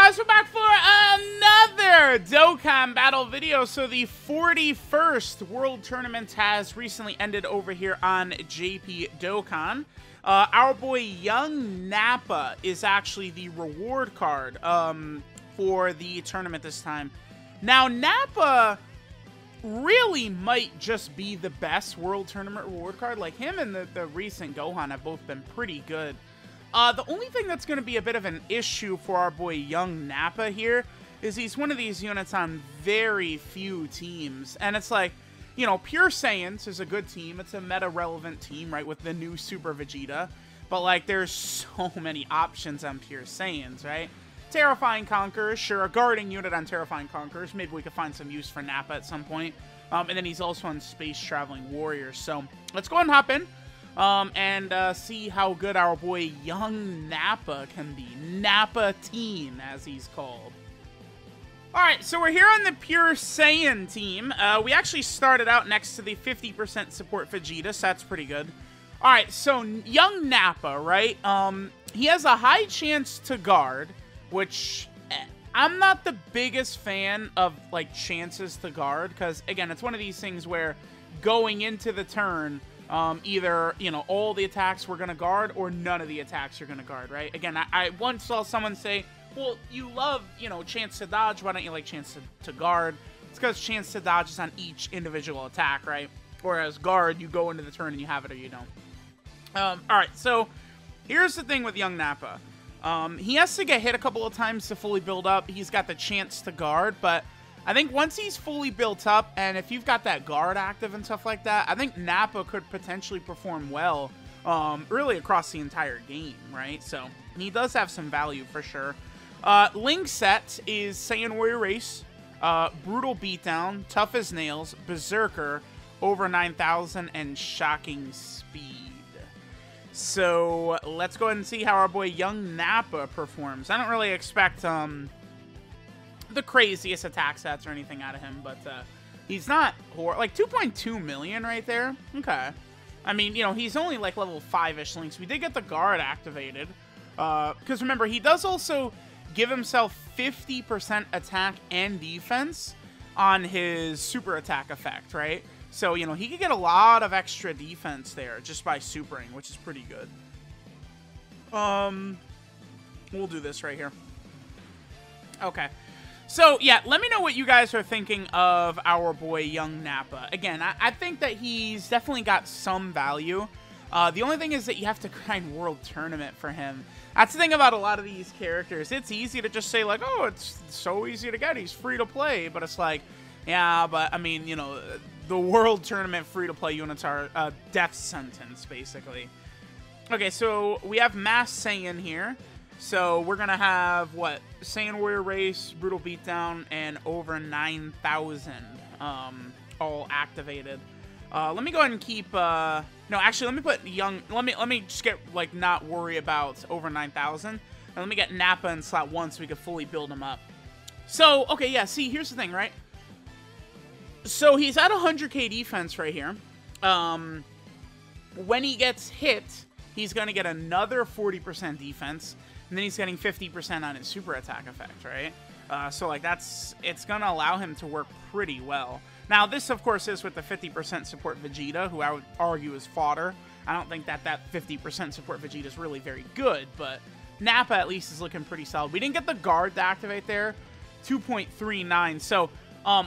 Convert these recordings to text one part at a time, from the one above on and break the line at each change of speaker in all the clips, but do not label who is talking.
guys, we're back for another Dokkan battle video. So the 41st World Tournament has recently ended over here on JP Dokkan. Our boy Young NAPPA is actually the reward card for the tournament this time. Now, NAPPA really might just be the best World Tournament reward card. Like, him and the recent Gohan have both been pretty good. The only thing that's going to be a bit of an issue for our boy Young NAPPA here is he's one of these units on very few teams. And it's like, you know, Pure Saiyans is a good team. It's a meta-relevant team, right, with the new Super Vegeta. But, like, there's so many options on Pure Saiyans, right? Terrifying Conquerors, sure, a guarding unit on Terrifying Conquerors. Maybe we could find some use for NAPPA at some point. And then he's also on Space Traveling Warriors. So, let's go ahead and hop in. And see how good our boy Young NAPPA can be. NAPPA Teen, as he's called. Alright, so we're here on the Pure Saiyan team. We actually started out next to the 50% support Vegeta, so that's pretty good. Alright, so Young NAPPA, right? He has a high chance to guard, which I'm not the biggest fan of, like, chances to guard, because, again, it's one of these things where going into the turn, either, you know, all the attacks we're going to guard or none of the attacks you're going to guard, right? Again, I once saw someone say, well, you love, you know, chance to dodge. Why don't you like chance to guard? It's because chance to dodge is on each individual attack, right? Whereas guard, you go into the turn and you have it or you don't. Alright, so here's the thing with Young NAPPA. He has to get hit a couple of times to fully build up. He's got the chance to guard, but I think once he's fully built up, and if you've got that guard active and stuff like that, I think NAPPA could potentially perform well, really across the entire game, right? So, he does have some value for sure. Link set is Saiyan Warrior Race, Brutal Beatdown, Tough as Nails, Berserker, Over 9,000, and Shocking Speed. So, let's go ahead and see how our boy Young NAPPA performs. I don't really expect, the craziest attack stats or anything out of him, but he's not like 2.2 million right there. Okay, I mean, you know, he's only like level 5-ish links. We did get the guard activated because remember, he does also give himself 50% attack and defense on his super attack effect, right? So, you know, he could get a lot of extra defense there just by supering, which is pretty good. We'll do this right here. Okay. So, yeah, let me know what you guys are thinking of our boy Young NAPPA. Again, I think that he's definitely got some value. The only thing is that you have to grind World Tournament for him. That's the thing about a lot of these characters. It's easy to just say, like, oh, it's so easy to get. He's free to play. But it's like, yeah, but, I mean, you know, the World Tournament free-to-play units are a death sentence, basically. Okay, so we have Mass Saiyan here. So we're going to have, what, Saiyan Warrior Race, Brutal Beatdown, and Over 9,000 all activated. Let me go ahead and keep, no, actually, let me put Young, let me just get, like, not worry about Over 9,000. And let me get NAPPA in slot 1 so we can fully build him up. So, okay, yeah, see, here's the thing, right? So he's at 100k defense right here. When he gets hit, he's going to get another 40% defense. And then he's getting 50% on his super attack effect, right? So, like, it's going to allow him to work pretty well. Now, this, of course, is with the 50% support Vegeta, who I would argue is fodder. I don't think that 50% support Vegeta is really very good, but NAPPA at least is looking pretty solid. We didn't get the guard to activate there, 2.39. So,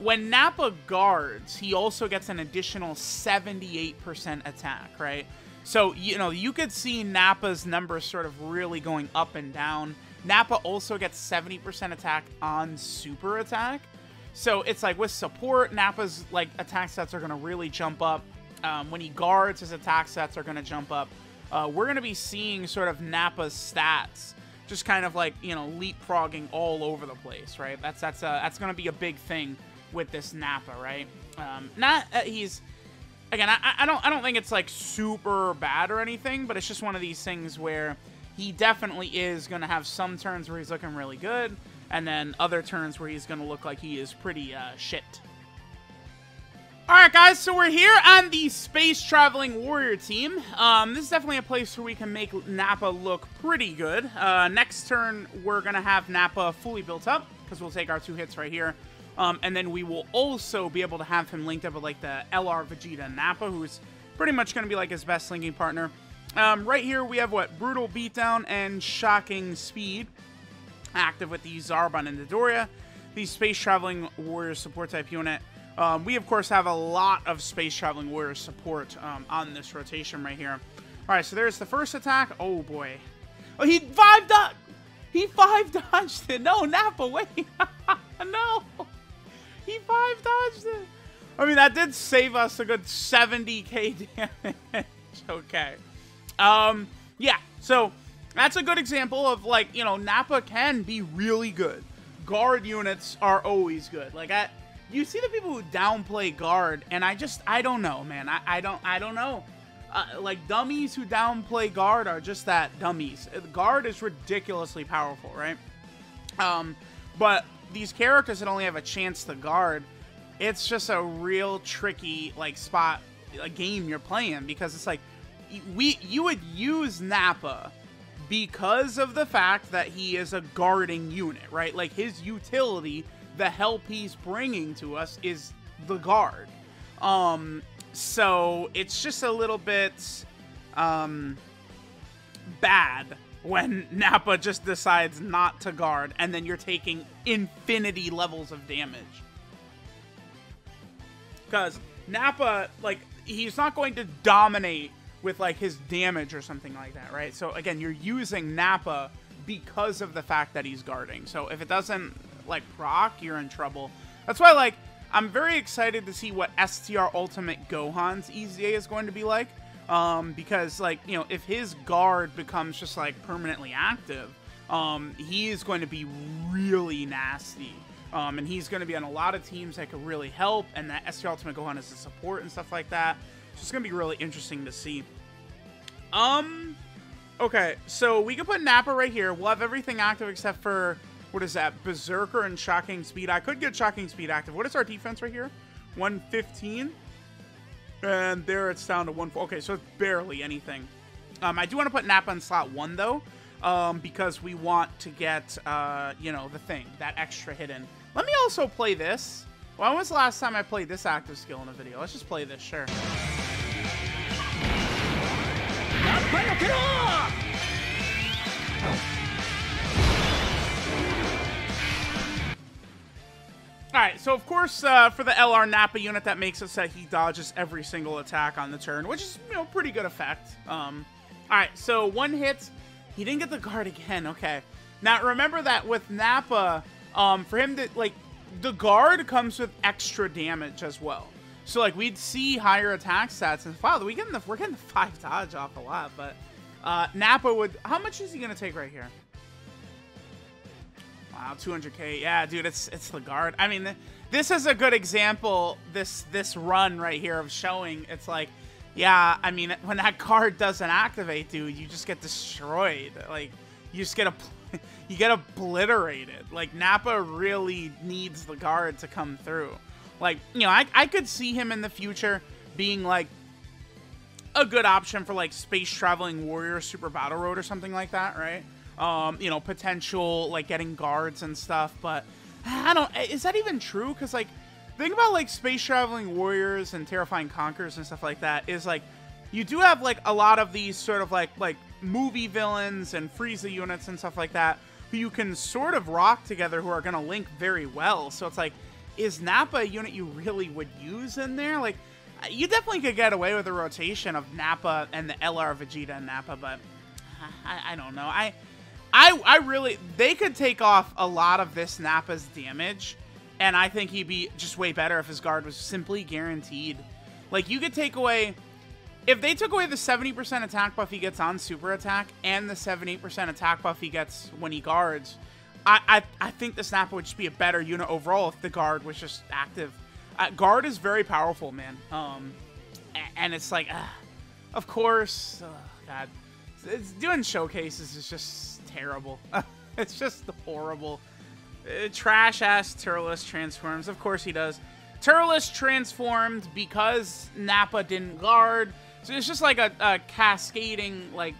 when NAPPA guards, he also gets an additional 78% attack, right? So, you know, you could see NAPPA's numbers sort of really going up and down. NAPPA also gets 70% attack on super attack. So, it's like with support, NAPPA's, like, attack stats are going to really jump up. When he guards, his attack stats are going to jump up. We're going to be seeing sort of NAPPA's stats just kind of, like, you know, leapfrogging all over the place, right? That's going to be a big thing with this NAPPA, right? He's... Again, I don't think it's, like, super bad or anything, but it's just one of these things where he definitely is going to have some turns where he's looking really good, and then other turns where he's going to look like he is pretty shit. Alright guys, so we're here on the Space Traveling Warrior team. This is definitely a place where we can make NAPPA look pretty good. Next turn, we're going to have NAPPA fully built up, because we'll take our 2 hits right here. And then we will also be able to have him linked up with like the LR Vegeta NAPPA, who's pretty much going to be like his best linking partner. Right here, we have what? Brutal Beatdown and Shocking Speed active with the Zarbon and Dodoria. The Space Traveling Warrior support type unit. We, of course, have a lot of Space Traveling Warrior support on this rotation right here. Alright, so there's the first attack. Oh, boy. Oh, he 5-dodged it. No, NAPPA, wait. No. He 5-dodged it. I mean, that did save us a good 70k damage. Okay. Yeah, so that's a good example of, like, you know, NAPPA can be really good. Guard units are always good. Like, you see the people who downplay guard, and I don't know, man. I don't know. Like, dummies who downplay guard are just that, dummies. Guard is ridiculously powerful, right? But these characters that only have a chance to guard, it's just a real tricky, like, spot, a game you're playing, because it's like, you would use NAPPA because of the fact that he is a guarding unit, right? Like, his utility, the help he's bringing to us, is the guard. So it's just a little bit bad when NAPPA just decides not to guard, and then you're taking infinity levels of damage. Because NAPPA, like, he's not going to dominate with, like, his damage or something like that, right? So, again, you're using NAPPA because of the fact that he's guarding. So, if it doesn't, like, proc, you're in trouble. That's why, like, I'm very excited to see what STR Ultimate Gohan's EZA is going to be like. Because, like, you know, if his guard becomes just, like, permanently active, he is going to be really nasty. And he's going to be on a lot of teams that could really help, and that STR Ultimate Gohan is a support and stuff like that. So it's going to be really interesting to see. Okay, so we can put NAPPA right here. We'll have everything active except for, what is that, Berserker and Shocking Speed. I could get Shocking Speed active. What is our defense right here? 115. And there it's down to 1. Okay, so it's barely anything. I do want to put NAPPA in slot 1, though, because we want to get, you know, the thing, that extra hidden. Let me also play this. When was the last time I played this active skill in a video? Let's just play this, sure. Alright, so of course, for the LR NAPPA unit, that makes it so that he dodges every single attack on the turn, which is, you know, pretty good effect. Alright, so 1 hit. He didn't get the guard again, okay. Now, remember that with NAPPA, for him to, like, the guard comes with extra damage as well. So, like, we'd see higher attack stats, and wow, we're getting the 5 dodge off a lot, but NAPPA would, how much is he gonna take right here? Wow, 200k. Yeah, dude, it's the guard. I mean, this is a good example, this run right here of showing, it's like, yeah, I mean, when that card doesn't activate, dude, you just get destroyed. Like, you just get you get obliterated. Like, NAPPA really needs the guard to come through. Like, you know, I could see him in the future being, like, a good option for, like, Space Traveling Warrior Super Battle Road or something like that, right? You know, potential, like, getting guards and stuff, but I don't, is that even true? Because, like, think about, like, Space Traveling Warriors and Terrifying Conquerors and stuff like that, is, like, you do have, like, a lot of these sort of, like movie villains and Frieza units and stuff like that who you can sort of rock together who are going to link very well. So it's like, is NAPPA a unit you really would use in there? Like, you definitely could get away with a rotation of NAPPA and the LR Vegeta and NAPPA, but I don't know. I really, they could take off a lot of this NAPPA's damage, and I think he'd be just way better if his guard was simply guaranteed. Like, you could take away, if they took away the 70% attack buff he gets on super attack and the 78% attack buff he gets when he guards, I think this NAPPA would just be a better unit overall if the guard was just active. Guard is very powerful, man. And it's like, of course, oh, God. It's, doing showcases is just terrible. It's just horrible. Trash-ass Turles transforms. Of course he does. Turles transformed because NAPPA didn't guard. So it's just like a cascading, like,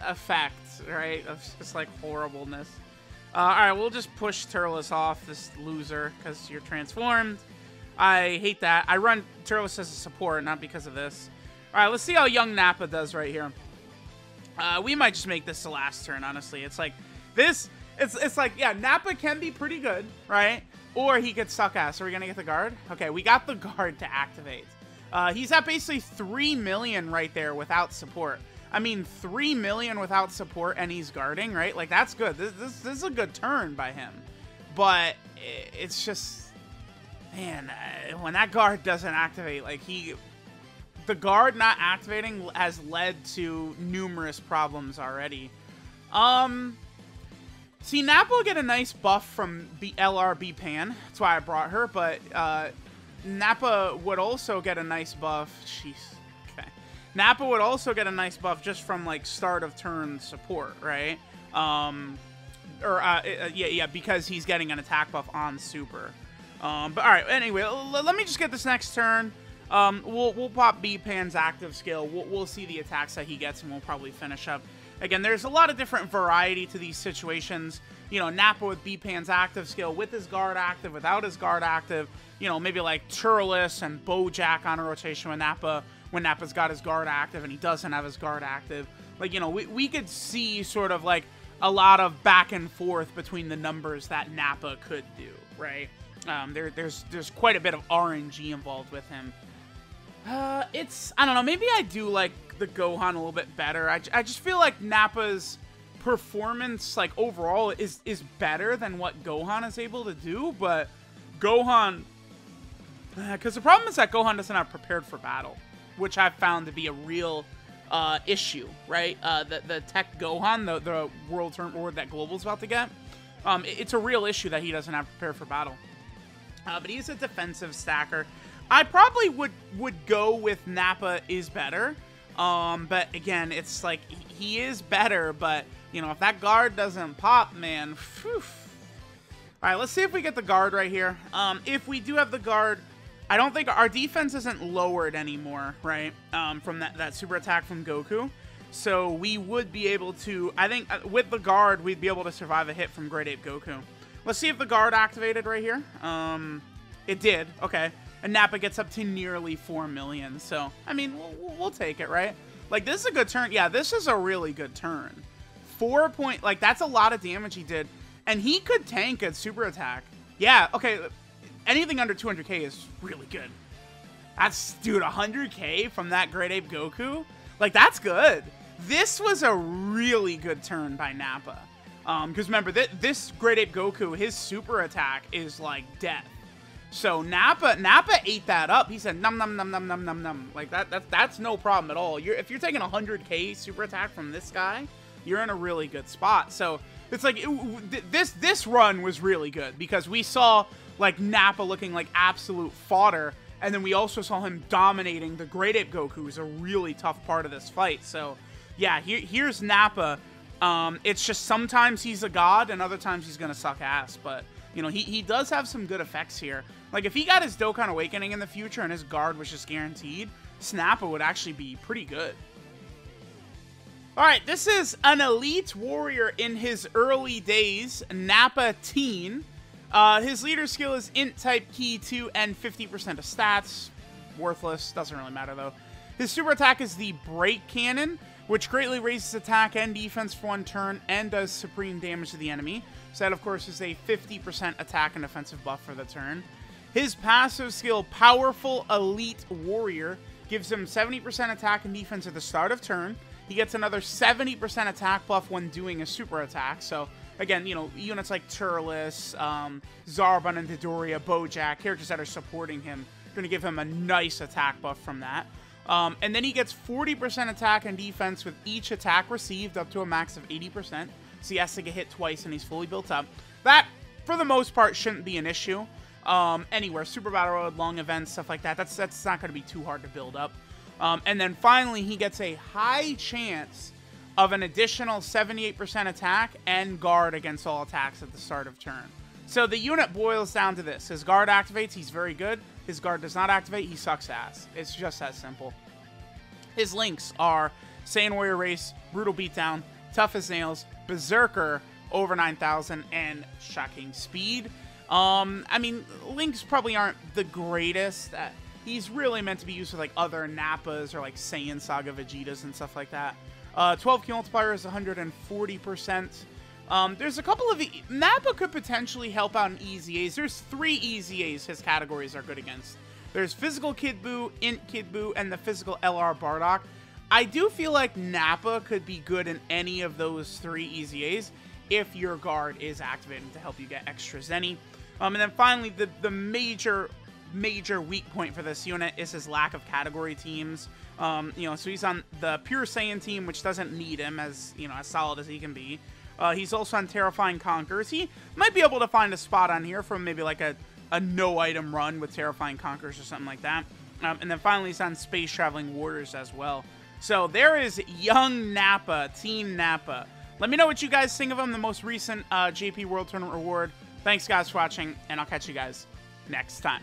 effect, right? Of just, like, horribleness. Alright, we'll just push Turles off, this loser, because you're transformed. I hate that. I run Turles as a support, not because of this. Alright, let's see how young NAPPA does right here. We might just make this the last turn, honestly. It's like, this, it's like, yeah, NAPPA can be pretty good, right? Or he could suck ass. Are we gonna get the guard? Okay, we got the guard to activate. He's at basically 3 million right there without support. I mean, 3 million without support and he's guarding, right? Like, that's good. This is a good turn by him. But it's just, man, when that guard doesn't activate, like, the guard not activating has led to numerous problems already. See, NAPPA will get a nice buff from the LRB Pan. That's why I brought her, but NAPPA would also get a nice buff. Jeez. NAPPA would also get a nice buff just from, like, start of turn support, right? Yeah, because he's getting an attack buff on super. But alright, anyway, let me just get this next turn. We'll pop B-Pan's active skill. We'll see the attacks that he gets, and we'll probably finish up. Again, there's a lot of different variety to these situations. You know, NAPPA with B-Pan's active skill, with his guard active, without his guard active. You know, maybe like Turles and Bojack on a rotation with NAPPA, when NAPPA's got his guard active and he doesn't have his guard active. Like, you know, we could see sort of like a lot of back and forth between the numbers that NAPPA could do, right? There's quite a bit of RNG involved with him. I don't know, maybe I do like the Gohan a little bit better. I just feel like NAPPA's performance, like, overall is better than what Gohan is able to do, but Gohan, because the problem is that Gohan doesn't have prepared for battle, which I've found to be a real issue, right? The Tech Gohan, the World Tournament that Global's about to get, it's a real issue that he doesn't have prepared for battle. But he's a defensive stacker. I probably would go with NAPPA is better. But again, it's like, he is better, but, you know, if that guard doesn't pop, man, phew. Alright, let's see if we get the guard right here. If we do have the guard, I don't think our defense isn't lowered anymore, right? From that super attack from Goku. So we would be able to, I think with the guard, we'd be able to survive a hit from Great Ape Goku. Let's see if the guard activated right here. It did, okay. And NAPPA gets up to nearly 4 million. So, I mean, we'll take it, right? Like, this is a good turn. Yeah, this is a really good turn. 4 point, like, that's a lot of damage he did. And he could tank a super attack. Yeah, okay. Anything under 200k is really good. That's, dude, 100k from that Great Ape Goku? Like, that's good. This was a really good turn by NAPPA. Because remember, this Great Ape Goku, his super attack is, like, death. So NAPPA ate that up. He said, num, num, num, num, num, num, num. Like, that's no problem at all. If you're taking 100k super attack from this guy, you're in a really good spot. So, it's like, this run was really good. Because we saw, like, NAPPA looking like absolute fodder. And then we also saw him dominating the Great Ape Goku, who's a really tough part of this fight. So, yeah, here's NAPPA. It's just sometimes he's a god, and other times he's gonna suck ass. But, you know, he does have some good effects here. Like, if he got his Dokkan Awakening in the future and his guard was just guaranteed, NAPPA would actually be pretty good. Alright, this is an elite warrior in his early days, NAPPA Teen. His leader skill is Int type Key 2 and 50% of stats. Worthless, doesn't really matter though. His super attack is the Break Cannon, which greatly raises attack and defense for 1 turn and does supreme damage to the enemy. So that, of course, is a 50% attack and defensive buff for the turn. His passive skill, Powerful Elite Warrior, gives him 70% attack and defense at the start of turn. He gets another 70% attack buff when doing a super attack. So, again, you know, units like Turles, Zarbon and Dodoria, Bojack, characters that are supporting him, are going to give him a nice attack buff from that. And then he gets 40% attack and defense with each attack received up to a max of 80%. So he has to get hit twice and he's fully built up. That, for the most part, shouldn't be an issue. Anywhere, Super Battle Road, long events, stuff like that, that's not going to be too hard to build up. And then finally, he gets a high chance of an additional 78% attack and guard against all attacks at the start of turn. So the unit boils down to this. His guard activates, he's very good. His guard does not activate, he sucks ass. It's just that simple. His links are Saiyan Warrior Race, Brutal Beatdown, Tough as Nails, Berserker, over 9,000, and Shocking Speed. I mean, links probably aren't the greatest. He's really meant to be used with like other Nappas or like Saiyan Saga Vegetas and stuff like that. 12 key multiplier is 140%. There's a couple of... Nappa could potentially help out in Easy A's. There's 3 Easy A's his categories are good against. There's Physical Kid Buu, Int Kid Buu, and the Physical LR Bardock. I do feel like Nappa could be good in any of those 3 Easy A's if your guard is activated to help you get extra Zenny. And then finally, the major weak point for this unit is his lack of category teams. You know, so he's on the Pure Saiyan team, which doesn't need him as, you know, as solid as he can be. He's also on Terrifying Conquerors. He might be able to find a spot on here from maybe like a no-item run with Terrifying Conquerors or something like that. And then finally, he's on Space Traveling Warriors as well. So there is young Nappa, Team Nappa. Let me know what you guys think of him, the most recent JP World Tournament reward. Thanks, guys, for watching, and I'll catch you guys next time.